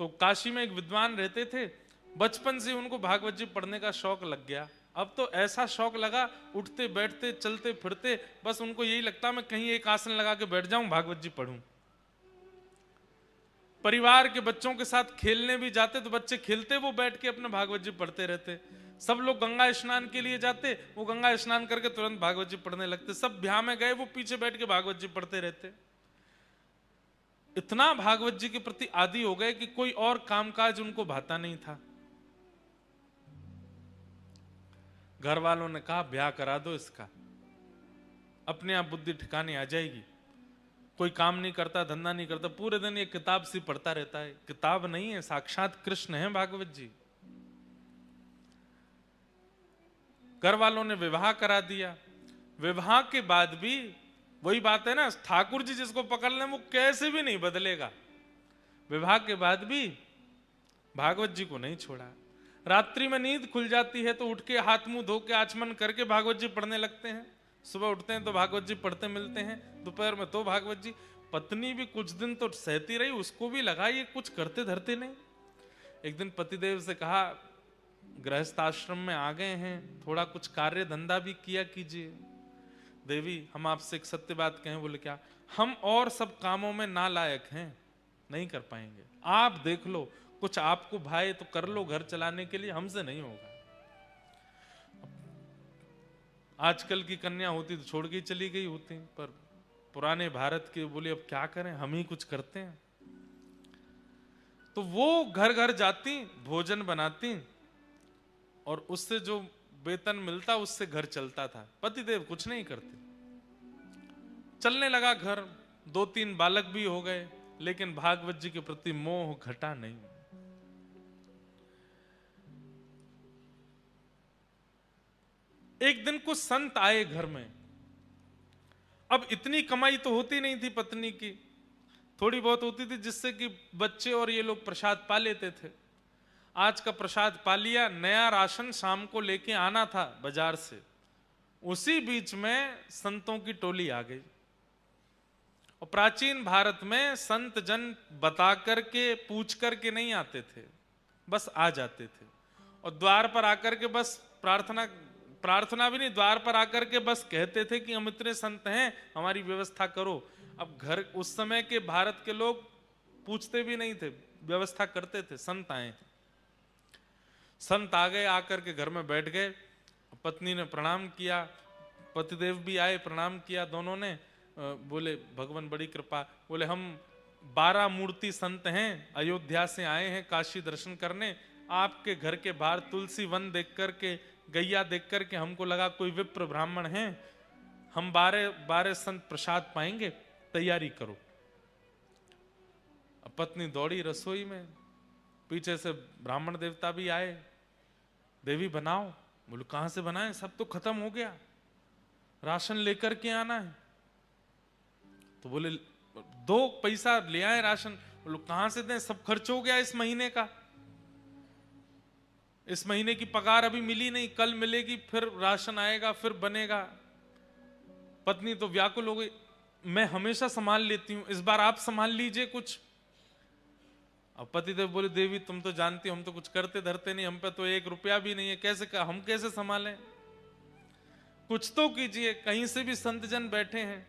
तो काशी में एक विद्वान रहते थे, बचपन से उनको भागवत जी पढ़ने का शौक लग गया। अब तो ऐसा शौक लगा, उठते बैठते चलते फिरते बस उनको यही लगता मैं कहीं एक आसन लगा के बैठ जाऊं, भागवत जी पढ़ूं। परिवार के बच्चों के साथ खेलने भी जाते तो बच्चे खेलते, वो बैठ के अपने भागवत जी पढ़ते रहते। सब लोग गंगा स्नान के लिए जाते, वो गंगा स्नान करके तुरंत भागवत जी पढ़ने लगते। सब ब्याह में गए, वो पीछे बैठ के भागवत जी पढ़ते रहते। इतना भागवत जी के प्रति आदी हो गए कि कोई और कामकाज उनको भाता नहीं था। घर वालों ने कहा ब्याह करा दो इसका, अपने आप बुद्धि ठिकाने आ जाएगी। कोई काम नहीं करता, धंधा नहीं करता, पूरे दिन ये किताब सी पढ़ता रहता है। किताब नहीं है, साक्षात कृष्ण है भागवत जी। घर वालों ने विवाह करा दिया। विवाह के बाद भी वही बात है ना, ठाकुर जी जिसको पकड़ लें वो कैसे भी नहीं बदलेगा। विवाह के बाद भी भागवत जी को नहीं छोड़ा। रात्रि में नींद खुल जाती है तो उठ के हाथ मुंह धो के आचमन करके भागवत जी पढ़ने लगते हैं। सुबह उठते हैं तो भागवत जी पढ़ते मिलते हैं, दोपहर में तो भागवत जी। पत्नी भी कुछ दिन तो सहती रही, उसको भी लगा ये कुछ करते धरते नहीं। एक दिन पतिदेव से कहा गृहस्थ आश्रम में आ गए हैं, थोड़ा कुछ कार्य धंधा भी किया कीजिए। देवी हम आपसे एक सत्य बात कहें। बोले क्या? हम और सब कामों में नालायक हैं, नहीं कर पाएंगे। आप देख लो, कुछ आपको भाई तो कर लो घर चलाने के लिए, हमसे नहीं होगा। आजकल की कन्या होती तो छोड़ के चली गई होती, पर पुराने भारत के बोले अब क्या करें, हम ही कुछ करते हैं। तो वो घर घर जाती, भोजन बनाती और उससे जो वेतन मिलता उससे घर चलता था। पतिदेव कुछ नहीं करते। चलने लगा घर, 2-3 बालक भी हो गए, लेकिन भागवत जी के प्रति मोह घटा नहीं। एक दिन कुछ संत आए घर में। अब इतनी कमाई तो होती नहीं थी पत्नी की, थोड़ी बहुत होती थी जिससे कि बच्चे और ये लोग प्रसाद पा लेते थे। आज का प्रसाद पा लिया, नया राशन शाम को लेके आना था बाजार से। उसी बीच में संतों की टोली आ गई। और प्राचीन भारत में संत जन बता करके पूछ करके नहीं आते थे, बस आ जाते थे। और द्वार पर आकर के बस प्रार्थना भी नहीं, द्वार पर आकर के बस कहते थे कि हम इतने संत हैं, हमारी व्यवस्था करो। अब घर, उस समय के भारत के लोग पूछते भी नहीं थे, व्यवस्था करते थे। संत आए, संत आ गए, आकर के घर में बैठ गए। पत्नी ने प्रणाम किया, पतिदेव भी आए, प्रणाम किया दोनों ने। बोले भगवान बड़ी कृपा। बोले हम 12 मूर्ति संत हैं, अयोध्या से आए हैं काशी दर्शन करने। आपके घर के बाहर तुलसी वन देख करके, गैया देख करके हमको लगा कोई विप्र ब्राह्मण हैं, हम 12 संत प्रसाद पाएंगे, तैयारी करो। अब पत्नी दौड़ी रसोई में, पीछे से ब्राह्मण देवता भी आए, देवी बनाओ। बोलो कहां से बनाए, सब तो खत्म हो गया, राशन लेकर के आना है। तो बोले 2 पैसा ले आए राशन। बोलो कहां से दें, सब खर्च हो गया इस महीने का, इस महीने की पगार अभी मिली नहीं, कल मिलेगी, फिर राशन आएगा, फिर बनेगा। पत्नी तो व्याकुल हो गई, मैं हमेशा संभाल लेती हूं, इस बार आप संभाल लीजिए कुछ। अब पतिदेव बोले देवी तुम तो जानती हो हम तो कुछ करते धरते नहीं, हम पे तो 1 रुपया भी नहीं है, कैसे हम कैसे संभालें, कुछ तो कीजिए। कहीं से भी संत जन बैठे हैं,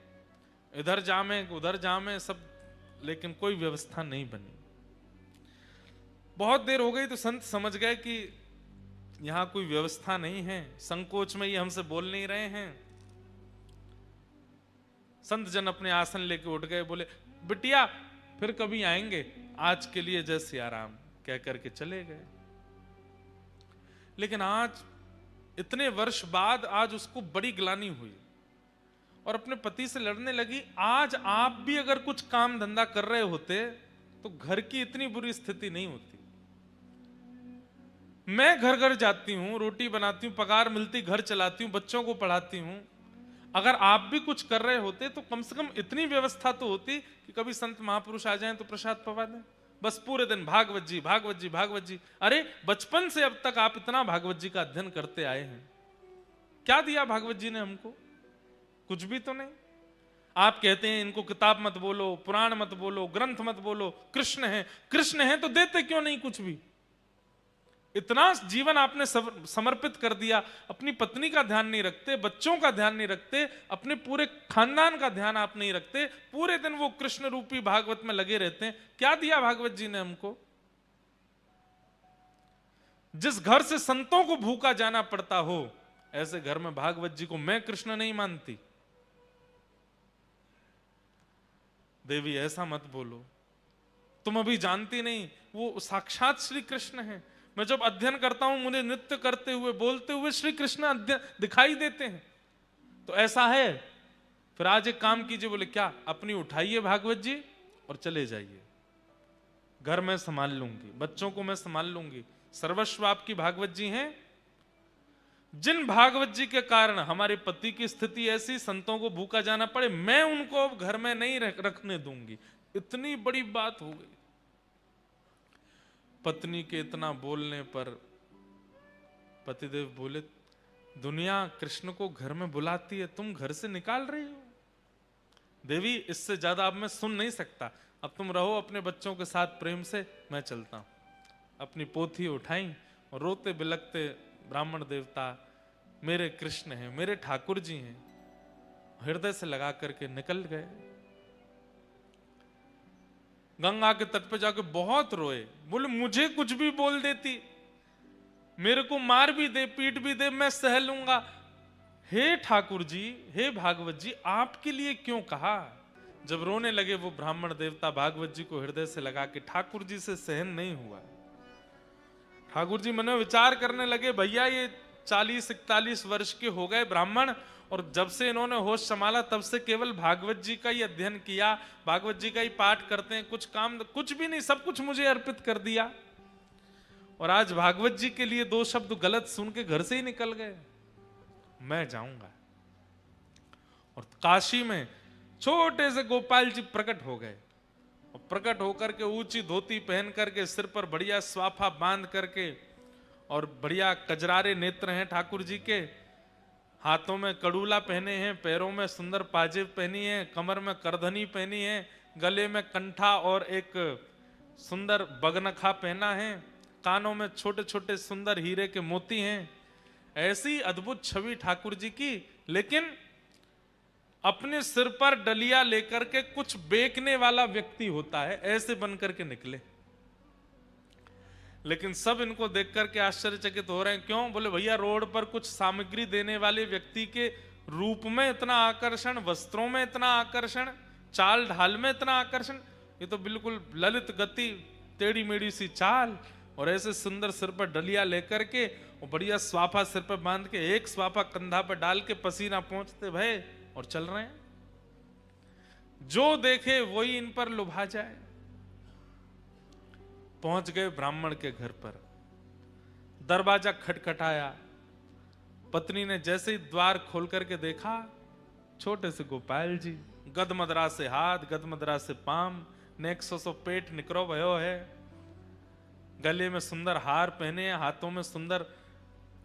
इधर जामे उधर जामे सब, लेकिन कोई व्यवस्था नहीं बनी। बहुत देर हो गई तो संत समझ गए कि यहां कोई व्यवस्था नहीं है, संकोच में ये हमसे बोल नहीं रहे हैं। संत जन अपने आसन लेके उठ गए, बोले बिटिया फिर कभी आएंगे, आज के लिए जय सिया राम कह करके चले गए। लेकिन आज इतने वर्ष बाद आज उसको बड़ी ग्लानि हुई और अपने पति से लड़ने लगी। आज आप भी अगर कुछ काम धंधा कर रहे होते तो घर की इतनी बुरी स्थिति नहीं होती। मैं घर घर जाती हूं, रोटी बनाती हूं, पगार मिलती, घर चलाती हूं, बच्चों को पढ़ाती हूं। अगर आप भी कुछ कर रहे होते तो कम से कम इतनी व्यवस्था तो होती कि कभी संत महापुरुष आ जाएं तो प्रसाद पवा दें। बस पूरे दिन भागवत जी भागवत जी भागवत जी। अरे बचपन से अब तक आप इतना भागवत जी का अध्ययन करते आए हैं, क्या दिया भागवत जी ने हमको? कुछ भी तो नहीं। आप कहते हैं इनको किताब मत बोलो, पुराण मत बोलो, ग्रंथ मत बोलो, कृष्ण है। कृष्ण है तो देते क्यों नहीं कुछ भी? इतना जीवन आपने समर्पित कर दिया, अपनी पत्नी का ध्यान नहीं रखते, बच्चों का ध्यान नहीं रखते, अपने पूरे खानदान का ध्यान आप नहीं रखते, पूरे दिन वो कृष्ण रूपी भागवत में लगे रहते हैं। क्या दिया भागवत जी ने हमको? जिस घर से संतों को भूखा जाना पड़ता हो, ऐसे घर में भागवत जी को मैं कृष्ण नहीं मानती। देवी ऐसा मत बोलो, तुम अभी जानती नहीं, वो साक्षात श्री कृष्ण है। मैं जब अध्ययन करता हूं मुझे नृत्य करते हुए, बोलते हुए श्री कृष्ण दिखाई देते हैं। तो ऐसा है, फिर आज एक काम कीजिए। बोले क्या? अपनी उठाइए भागवत जी और चले जाइए, घर में संभाल लूंगी, बच्चों को मैं संभाल लूंगी, सर्वस्व आपकी भागवत जी हैं। जिन भागवत जी के कारण हमारे पति की स्थिति ऐसी, संतों को भूखा जाना पड़े, मैं उनको अब घर में नहीं रखने दूंगी। इतनी बड़ी बात हो गई। पत्नी के इतना बोलने पर पतिदेव बोले, दुनिया कृष्ण को घर में बुलाती है, तुम घर से निकाल रही हो। देवी इससे ज्यादा अब मैं सुन नहीं सकता, अब तुम रहो अपने बच्चों के साथ प्रेम से, मैं चलता हूं। अपनी पोथी उठाई और रोते बिलखते, ब्राह्मण देवता मेरे कृष्ण हैं, मेरे ठाकुर जी हैं, हृदय से लगा करके निकल गए। गंगा के तट पे जाके बहुत रोए, बोले मुझे कुछ भी बोल देती, मेरे को मार भी दे, पीट भी दे, मैं सह लूंगा। हे ठाकुर जी, हे भागवत जी, आपके लिए क्यों कहा? जब रोने लगे वो ब्राह्मण देवता, भागवत जी को हृदय से लगा के, ठाकुर जी से सहन नहीं हुआ। ठाकुर जी मनो विचार करने लगे, भैया ये 40-41 वर्ष के हो गए ब्राह्मण, और जब से इन्होंने होश संभाला तब से केवल भागवत जी का ही अध्ययन किया, भागवत जी का ही पाठ करते हैं, कुछ काम कुछ भी नहीं, सब कुछ मुझे अर्पित कर दिया, और आज भागवत जी के लिए 2 शब्द गलत सुन के घर से ही निकल गए। मैं जाऊंगा। और काशी में छोटे से गोपाल जी प्रकट हो गए, और प्रकट होकर के ऊंची धोती पहन करके, सिर पर बढ़िया स्वाफा बांध करके, और बढ़िया कजरारे नेत्र हैं ठाकुर जी के, हाथों में कड़ूला पहने हैं, पैरों में सुंदर पाजेब पहनी है, कमर में करधनी पहनी है, गले में कंठा और एक सुंदर बगनखा पहना है, कानों में छोटे छोटे सुंदर हीरे के मोती हैं। ऐसी अद्भुत छवि ठाकुर जी की, लेकिन अपने सिर पर डलिया लेकर के कुछ बेचने वाला व्यक्ति होता है, ऐसे बन करके निकले। लेकिन सब इनको देख करके आश्चर्यचकित हो रहे हैं। क्यों? बोले भैया रोड पर कुछ सामग्री देने वाले व्यक्ति के रूप में इतना आकर्षण, वस्त्रों में इतना आकर्षण, चाल ढाल में इतना आकर्षण, ये तो बिल्कुल ललित गति, टेढ़ी मेढ़ी सी चाल, और ऐसे सुंदर सिर पर डलिया लेकर के, और बढ़िया स्वाफा सिर पर बांध के, एक स्वाफा कंधा पर डाल के, पसीना पहुंचते भय, और चल रहे हैं। जो देखे वही इन पर लुभा जाए। पहुंच गए ब्राह्मण के घर पर, दरवाजा खटखटाया, पत्नी ने जैसे ही द्वार खोल करके देखा, छोटे से गोपाल जी, गदमदरा से हाथ, गदमदरा से पाम, नेक सो पेट निकरो भयो है, गले में सुंदर हार पहने हैं, हाथों में सुंदर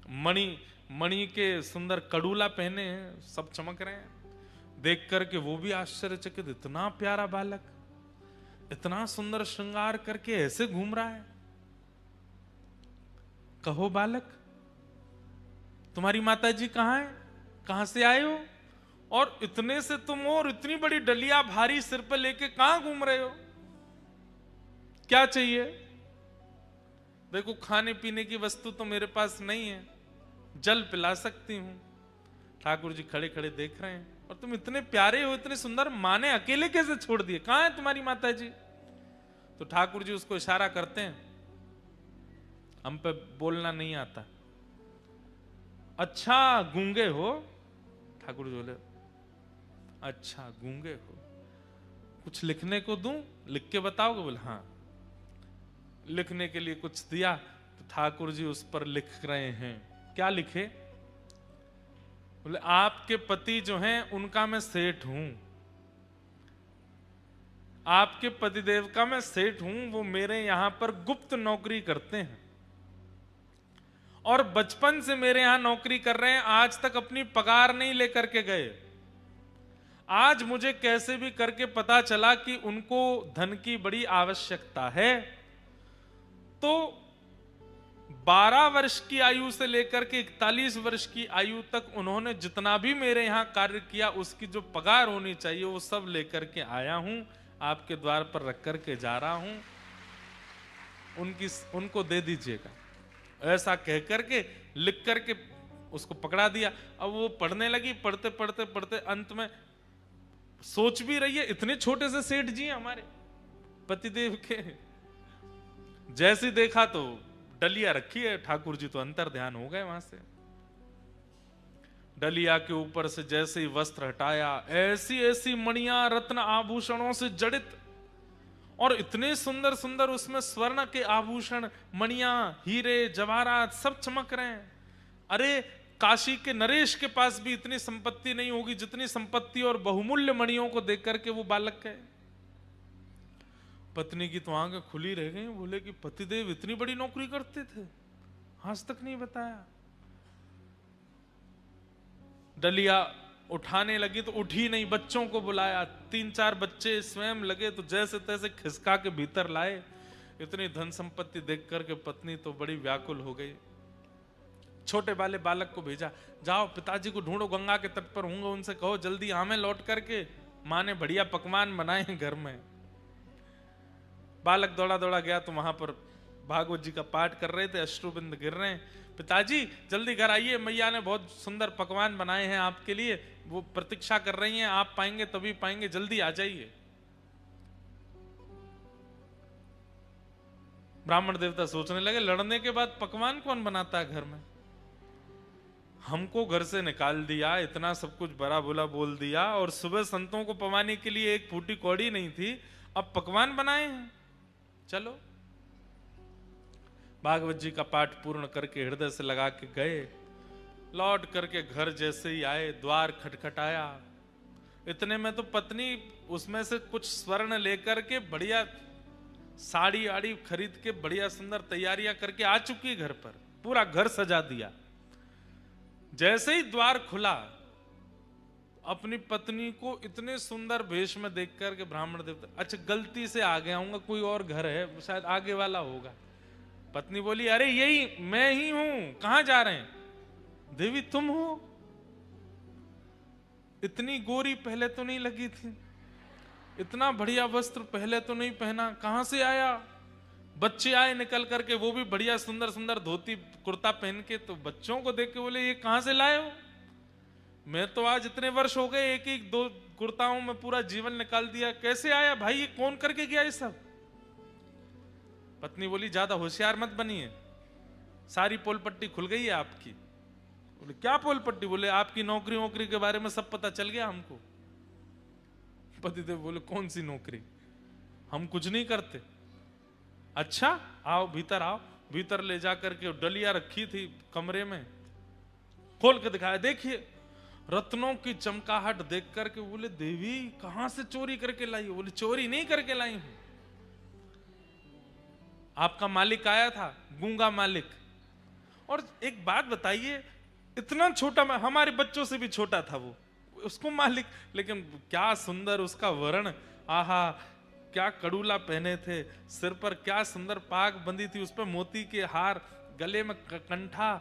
मणि के सुंदर कड़ूला पहने हैं, सब चमक रहे हैं। देख करके वो भी आश्चर्यचकित, इतना प्यारा बालक, इतना सुंदर श्रृंगार करके ऐसे घूम रहा है। कहो बालक, तुम्हारी माता जी कहां है? कहां से आए हो? और इतने से तुम हो, और इतनी बड़ी डलिया भारी सिर पे लेके कहां घूम रहे हो? क्या चाहिए? देखो खाने पीने की वस्तु तो मेरे पास नहीं है, जल पिला सकती हूं। ठाकुर जी खड़े खड़े देख रहे हैं, और तुम इतने प्यारे हो, इतने सुंदर, माँ ने अकेले कैसे छोड़ दिए? कहां है तुम्हारी माता जी? तो ठाकुर जी उसको इशारा करते हैं, हम पे बोलना नहीं आता। अच्छा गूंगे हो? ठाकुर जी बोले अच्छा गूंगे हो, कुछ लिखने को दूं? लिख के बताओगे? बोले हाँ। लिखने के लिए कुछ दिया, तो ठाकुर जी उस पर लिख रहे हैं। क्या लिखे? बोले आपके पति जो हैं उनका मैं सेठ हूं, आपके पतिदेव का मैं सेठ हूं, वो मेरे यहां पर गुप्त नौकरी करते हैं, और बचपन से मेरे यहां नौकरी कर रहे हैं, आज तक अपनी पगार नहीं लेकर के गए। आज मुझे कैसे भी करके पता चला कि उनको धन की बड़ी आवश्यकता है, तो 12 वर्ष की आयु से लेकर के 41 वर्ष की आयु तक उन्होंने जितना भी मेरे यहां कार्य किया उसकी जो पगार होनी चाहिए वो सब लेकर के आया हूं, आपके द्वार पर रख करके जा रहा हूं, उनको दे दीजिएगा। ऐसा कह करके लिख करके उसको पकड़ा दिया। अब वो पढ़ने लगी, पढ़ते पढ़ते पढ़ते अंत में सोच भी रही है, इतने छोटे से सेठ जी हमारे पतिदेव के, जैसे देखा तो डलिया रखी है, ठाकुर जी तो अंतर ध्यान हो गए वहां से। डलिया के ऊपर से जैसे ही वस्त्र हटाया, ऐसी ऐसी मणियां रत्न आभूषणों से जड़ित, और इतने सुंदर सुंदर उसमें स्वर्ण के आभूषण, मणियां, हीरे जवाहरात सब चमक रहे हैं। अरे काशी के नरेश के पास भी इतनी संपत्ति नहीं होगी जितनी संपत्ति और बहुमूल्य मणियों को देख करके वो बालक गए। पत्नी की तो आंखें खुली रह गई, बोले कि पतिदेव इतनी बड़ी नौकरी करते थे, आज तक नहीं बताया। डलिया उठाने लगी तो उठी नहीं, बच्चों को बुलाया, 3-4 बच्चे स्वयं लगे तो जैसे तैसे खिसका के भीतर लाए। इतनी धन संपत्ति देख करके पत्नी तो बड़ी व्याकुल हो गई। छोटे वाले बालक को भेजा, जाओ पिताजी को ढूंढो, गंगा के तट पर होंगे, उनसे कहो जल्दी हमें लौट करके, माँ ने बढ़िया पकवान बनाए हैं घर में। बालक दौड़ा दौड़ा गया तो वहां पर भागवत जी का पाठ कर रहे थे, अश्रुबिंद गिर रहे हैं। पिताजी जल्दी घर आइए, मैया ने बहुत सुंदर पकवान बनाए हैं आपके लिए, वो प्रतीक्षा कर रही हैं, आप पाएंगे तभी पाएंगे, जल्दी आ जाइए। ब्राह्मण देवता सोचने लगे, लड़ने के बाद पकवान कौन बनाता है घर में? हमको घर से निकाल दिया, इतना सब कुछ बड़ा बुरा बोल दिया, और सुबह संतों को पवाने के लिए एक फूटी कौड़ी नहीं थी, अब पकवान बनाए हैं। चलो भागवत जी का पाठ पूर्ण करके हृदय से लगा के गए। लौट करके घर जैसे ही आए, द्वार खटखटाया, इतने में तो पत्नी उसमें से कुछ स्वर्ण लेकर के बढ़िया साड़ी आड़ी खरीद के बढ़िया सुंदर तैयारियां करके आ चुकी घर पर, पूरा घर सजा दिया। जैसे ही द्वार खुला, अपनी पत्नी को इतने सुंदर वेश में देख करके ब्राह्मण देवता, अच्छा गलती से आ गया हूँ, कोई और घर है शायद आगे वाला होगा। पत्नी बोली, अरे यही मैं ही हूं, कहां जा रहे हैं? देवी तुम हो? इतनी गोरी पहले तो नहीं लगी थी, इतना बढ़िया वस्त्र पहले तो नहीं पहना, कहां से आया? बच्चे आए निकल करके, वो भी बढ़िया सुंदर सुंदर धोती कुर्ता पहन के, तो बच्चों को देख के बोले, ये कहां से लाए हो? मैं तो आज इतने वर्ष हो गए, एक एक 2 कुर्ताओं में पूरा जीवन निकाल दिया, कैसे आया भाई, ये कौन करके गया ये सब? पत्नी बोली, ज्यादा होशियार मत बनिए, सारी पोल पट्टी खुल गई है आपकी। बोले क्या पोल पट्टी? बोले आपकी नौकरी वोकरी के बारे में सब पता चल गया हमको। पतिदेव बोले, कौन सी नौकरी, हम कुछ नहीं करते। अच्छा आओ भीतर आओ। भीतर ले जाकर के डलिया रखी थी कमरे में, खोल के दिखाया, देखिए रत्नों की चमकाहट देख करके बोले, देवी कहां से चोरी करके लाई हो? बोले चोरी नहीं करके लाई हूं, आपका मालिक आया था, गूंगा मालिक। और एक बात बताइए, इतना छोटा, हमारे बच्चों से भी छोटा था वो, उसको मालिक, लेकिन क्या सुंदर उसका वर्ण, आहा क्या कड़ूला पहने थे, सिर पर क्या सुंदर पाग बंदी थी, उस पर मोती के हार, गले में कंठा,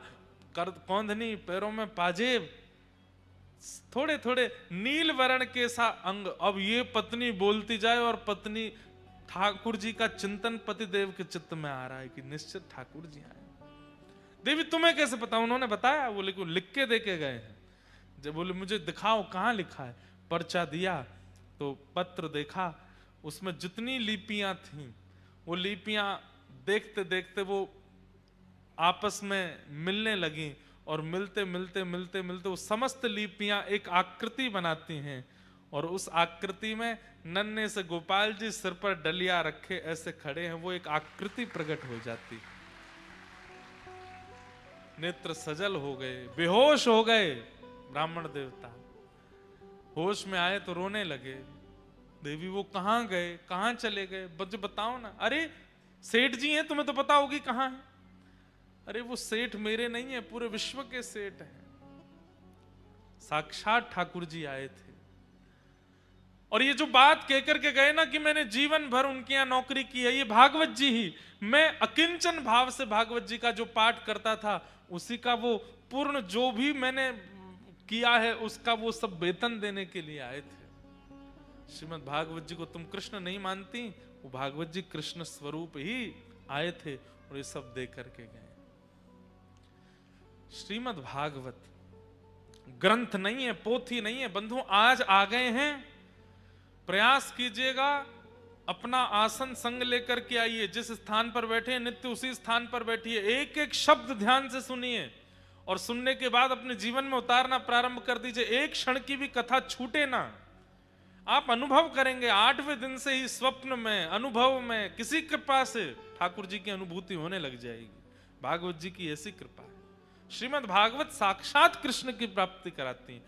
कौंधनी, पैरों में पाजेब, थोड़े थोड़े नील वर्ण के सा अंग। अब ये पत्नी बोलती जाए और पत्नी, ठाकुर जी का चिंतन पतिदेव के चित्त में आ रहा है कि निश्चित ठाकुर जी आए। देवी तुम्हें कैसे पता? उन्होंने बताया। बोले को लिख के दे के गए हैं। जब बोले मुझे दिखाओ कहां लिखा है। पर्चा दिया तो पत्र देखा, उसमें जितनी लिपियां थीं वो लिपियां देखते देखते वो आपस में मिलने लगी, और मिलते मिलते मिलते मिलते वो समस्त लिपियां एक आकृति बनाती हैं, और उस आकृति में नन्हे से गोपाल जी सिर पर डलिया रखे ऐसे खड़े हैं, वो एक आकृति प्रकट हो जाती। नेत्र सजल हो गए, बेहोश हो गए ब्राह्मण देवता। होश में आए तो रोने लगे। देवी वो कहां गए, कहां चले गए, बच बताओ ना। अरे सेठ जी हैं, तुम्हें तो पता होगी कहां है। अरे वो सेठ मेरे नहीं है, पूरे विश्व के सेठ हैं। साक्षात ठाकुर जी आए थे। और ये जो बात कहकर के गए ना कि मैंने जीवन भर उनके यहाँ नौकरी की है, ये भागवत जी ही, मैं अकिंचन भाव से भागवत जी का जो पाठ करता था उसी का वो पूर्ण जो भी मैंने किया है उसका वो सब वेतन देने के लिए आए थे। श्रीमद् भागवत जी को तुम कृष्ण नहीं मानती, वो भागवत जी कृष्ण स्वरूप ही आए थे और ये सब दे करके गए। श्रीमद् भागवत ग्रंथ नहीं है, पोथी नहीं है बंधु, आज आ गए हैं, प्रयास कीजिएगा, अपना आसन संग लेकर के आइए, जिस स्थान पर बैठे हैं नित्य उसी स्थान पर बैठिए, एक एक शब्द ध्यान से सुनिए और सुनने के बाद अपने जीवन में उतारना प्रारंभ कर दीजिए। एक क्षण की भी कथा छूटे ना। आप अनुभव करेंगे 8वें दिन से ही स्वप्न में, अनुभव में, किसी कृपा से ठाकुर जी की अनुभूति होने लग जाएगी। भागवत जी की ऐसी कृपा है। श्रीमद् भागवत साक्षात कृष्ण की प्राप्ति कराती है।